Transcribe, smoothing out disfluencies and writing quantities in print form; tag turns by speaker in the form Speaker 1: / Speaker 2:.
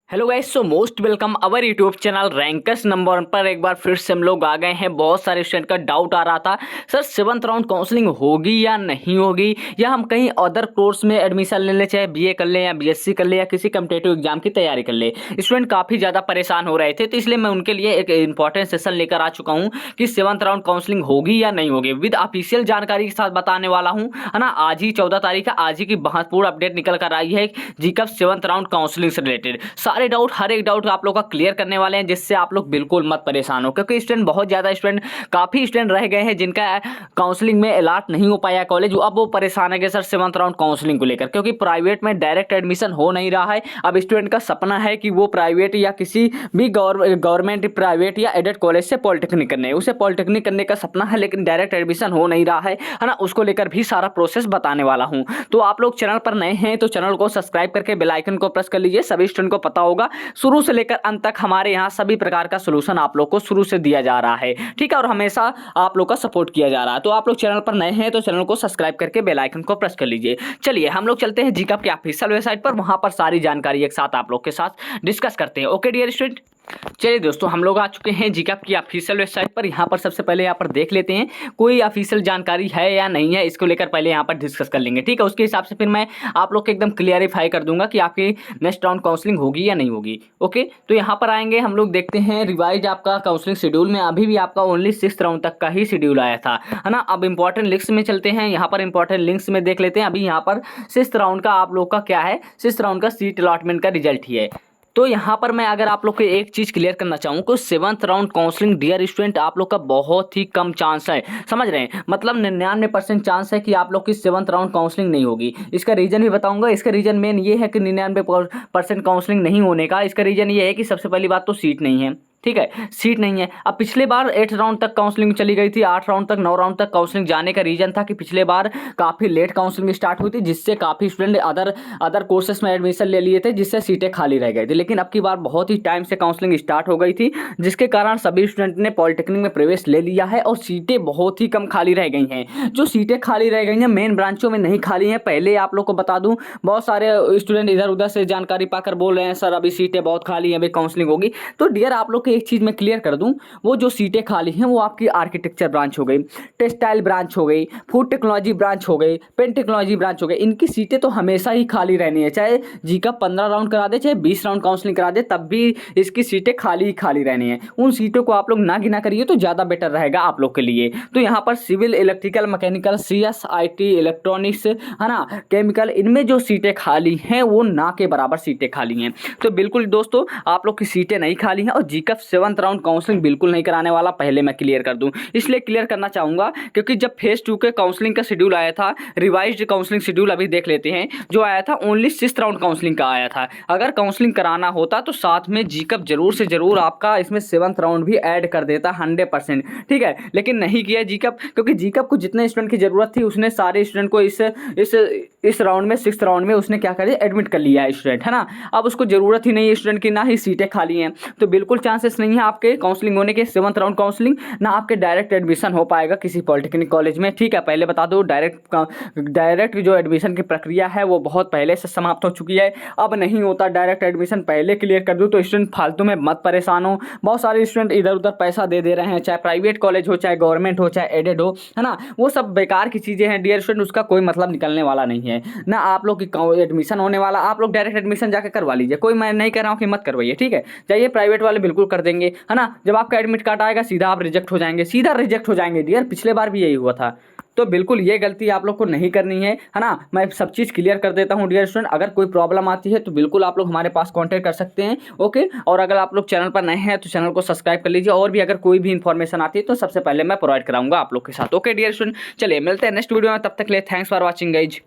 Speaker 1: Hello guys, so most welcome our YouTube channel rankers number 1 पर। एक बार फिर से हम लोग आ गए हैं। बहुत सारे स्टूडेंट का डाउट आ रहा था, सर 7th राउंड काउंसलिंग होगी या नहीं होगी, या हम कहीं अदर कोर्स में एडमिशन ले लें, चाहे बीए कर लें या बीएससी कर लें या किसी कम्पिटेटिव एग्जाम की तैयारी कर ले। स्टूडेंट काफ़ी ज़्यादा परेशान हो रहे थे, तो इसलिए मैं उनके लिए एक इंपॉर्टेंट सेशन लेकर आ चुका हूँ कि 7th राउंड काउंसलिंग होगी या नहीं होगी, विद ऑफिशियल जानकारी के साथ बताने वाला हूँ, है ना। आज ही 14 तारीख है, आज ही की महत्वपूर्ण अपडेट निकल कर आई है जीकअप 7th राउंड काउंसलिंग से रिलेटेड। सारे डाउट, हर एक डाउट आप लोग का क्लियर करने वाले हैं, जिससे आप लोग बिल्कुल मत परेशान हो, क्योंकि स्टूडेंट बहुत ज़्यादा काफ़ी स्टूडेंट रह गए हैं जिनका काउंसलिंग में अलॉट नहीं हो पाया कॉलेज। अब वो परेशान है कि सर 7th राउंड काउंसलिंग को लेकर, क्योंकि प्राइवेट में डायरेक्ट एडमिशन हो नहीं रहा है। अब स्टूडेंट का सपना है कि वो प्राइवेट या किसी भी गवर्नमेंट प्राइवेट या एडेड कॉलेज से पॉलिटेक्निक करने, उसे पॉलिटेक्निक करने का सपना है, लेकिन डायरेक्ट एडमिशन हो नहीं रहा है ना। उसको लेकर भी सारा प्रोसेस बताने वाला हूँ। तो आप लोग चैनल पर नए हैं तो चैनल को सब्सक्राइब करके बेल आइकन को प्रेस कर लीजिए। सभी स्टूडेंट को पता होगा, शुरू से लेकर अंत तक हमारे यहाँ सभी प्रकार का सलूशन आप लोग को शुरू से दिया जा रहा है, ठीक है, और हमेशा आप लोग का सपोर्ट किया जा रहा है। तो आप लोग चैनल पर नए हैं तो चैनल को सब्सक्राइब करके बेल आइकन को प्रेस कर लीजिए। चलिए हम लोग चलते हैं जीकअप की ऑफिशियल वेबसाइट पर, वहां पर सारी जानकारी एक साथ आप लोग के साथ डिस्कस करते हैं। ओके डियर स्टूडेंट, चलिए दोस्तों, हम लोग आ चुके हैं जीकअप की ऑफिशियल वेबसाइट पर। यहाँ पर सबसे पहले यहाँ पर देख लेते हैं कोई ऑफिशियल जानकारी है या नहीं है, इसको लेकर पहले यहाँ पर डिस्कस कर लेंगे, ठीक है। उसके हिसाब से फिर मैं आप लोग को एकदम क्लियरिफाई कर दूंगा कि आपकी नेक्स्ट राउंड काउंसलिंग होगी या नहीं होगी। ओके, तो यहाँ पर आएंगे, हम लोग देखते हैं रिवाइज आपका काउंसलिंग शेड्यूल में अभी भी आपका ओनली 6th राउंड तक का ही शेड्यूल आया था, है ना। अब इंपॉर्टेंट लिंक्स में चलते हैं, यहाँ पर इंपॉर्टेंट लिंक्स में देख लेते हैं। अभी यहाँ पर 6th राउंड का आप लोग का क्या है, 6th राउंड का सीट अलॉटमेंट का रिजल्ट ही है। तो यहाँ पर मैं अगर आप लोग को एक चीज़ क्लियर करना चाहूँ कि 7th round counselling dear student आप लोग का बहुत ही कम चांस है, समझ रहे हैं, मतलब 99% चांस है कि आप लोग की 7th राउंड काउंसलिंग नहीं होगी। इसका रीज़न भी बताऊंगा। इसका रीज़न मेन ये है कि 99% काउंसलिंग नहीं होने का इसका रीज़न ये है कि सबसे पहली बात तो सीट नहीं है, ठीक है, सीट नहीं है। अब पिछले बार 8 राउंड तक काउंसलिंग चली गई थी, 8 राउंड तक 9 राउंड तक काउंसलिंग जाने का रीजन था कि पिछले बार काफ़ी लेट काउंसलिंग स्टार्ट हुई थी, जिससे काफ़ी स्टूडेंट अदर कोर्सेज में एडमिशन ले लिए थे, जिससे सीटें खाली रह गई थी। लेकिन अब की बार बहुत ही टाइम से काउंसलिंग स्टार्ट हो गई थी, जिसके कारण सभी स्टूडेंट ने पॉलिटेक्निक में प्रवेश ले लिया है और सीटें बहुत ही कम खाली रह गई हैं। जो सीटें खाली रह गई हैं मेन ब्रांचों में नहीं खाली हैं। पहले आप लोग को बता दूँ, बहुत सारे स्टूडेंट इधर उधर से जानकारी पाकर बोल रहे हैं सर अभी सीटें बहुत खाली हैं, अभी काउंसलिंग होगी। तो डियर आप लोग को एक चीज़ मैं क्लियर कर दूं, वो जो सीटें खाली हैं वो आपकी आर्किटेक्चर ब्रांच हो गई, टेक्सटाइल ब्रांच हो गई, फूड टेक्नोलॉजी ब्रांच हो गई, पेन टेक्नोलॉजी ब्रांच हो गई। इनकी सीटें तो हमेशा ही खाली रहनी है, चाहे जीका 15 राउंड करा दे, चाहे 20 राउंड काउंसलिंग करा दे, तब भी इसकी सीटें खाली ही खाली रहनी है। उन सीटों को आप लोग ना गिना करिए तो ज़्यादा बेटर रहेगा आप लोग के लिए। तो यहाँ पर civil, electrical, mechanical, CS, IT, electronics, है ना, केमिकल, इनमें जो सीटें खाली हैं वो ना के बराबर सीटें खाली हैं। तो बिल्कुल दोस्तों, आप लोग की सीटें नहीं खाली हैं और जीकअप 7th राउंड काउंसलिंग बिल्कुल नहीं कराने वाला, पहले मैं क्लियर कर दूं। इसलिए क्लियर करना चाहूंगा क्योंकि जब फेज 2 के काउंसलिंग का शेड्यूल आया था, रिवाइज्ड काउंसलिंग शेड्यूल अभी देख लेते हैं, जो आया था ओनली 6th राउंड काउंसलिंग का आया था। अगर काउंसलिंग कराना होता तो साथ में जीकअप जरूर से जरूर आपका इसमें 7th राउंड भी ऐड कर देता 100%, ठीक है, लेकिन नहीं किया जीकअप, क्योंकि जीकअप को जितने स्टूडेंट की जरूरत थी उसने सारे स्टूडेंट को इस राउंड में 6th राउंड में उसने क्या कर दिया, एडमिट कर लिया है स्टूडेंट, है ना। अब उसको जरूरत ही नहीं है स्टूडेंट की, ना ही सीटें खाली हैं, तो बिल्कुल चांसेस नहीं है आपके काउंसलिंग होने के 7th राउंड काउंसलिंग, ना आपके डायरेक्ट एडमिशन हो पाएगा किसी पॉलिटेक्निक कॉलेज में, ठीक है। पहले बता दो, डायरेक्ट जो एडमिशन की प्रक्रिया है वो बहुत पहले से समाप्त हो चुकी है, अब नहीं होता डायरेक्ट एडमिशन, पहले क्लियर कर दूँ। तो स्टूडेंट फालतू में मत परेशान हो। बहुत सारे स्टूडेंट इधर उधर पैसा दे रहे हैं, चाहे प्राइवेट कॉलेज हो, चाहे गवर्नमेंट हो, चाहे एडेड हो, है ना, वो सब बेकार की चीज़ें हैं डियर स्टूडेंट, उसका कोई मतलब निकलने वाला नहीं है ना आप लोग की एडमिशन होने वाला। आप लोग डायरेक्ट एडमिशन जाकर करवा लीजिए, कोई मैं नहीं कह रहा हूँ कि मत करवाइए, ठीक है, जाइए, प्राइवेट वाले बिल्कुल कर देंगे, है ना। जब आपका एडमिट कार्ड आएगा सीधा आप रिजेक्ट हो जाएंगे, सीधा रिजेक्ट हो जाएंगे डियर, पिछले बार भी यही हुआ था। तो बिल्कुल ये गलती आप लोग को नहीं करनी है ना। मैं सब चीज़ क्लियर कर देता हूँ डियर स्टूडेंट। अगर कोई प्रॉब्लम आती है तो बिल्कुल आप लोग हमारे पास कांटेक्ट कर सकते हैं, ओके। और अगर आप लोग चैनल पर नए हैं तो चैनल को सब्सक्राइब कर लीजिए, और भी अगर कोई भी इन्फॉर्मेशन आती है तो सबसे पहले मैं प्रोवाइड कराऊंगा आप लोग के साथ, ओके डियर स्टूडेंट। चलिए मिलते हैं नेक्स्ट वीडियो में, तब तक के लिए थैंक्स फॉर वॉचिंग गाइज।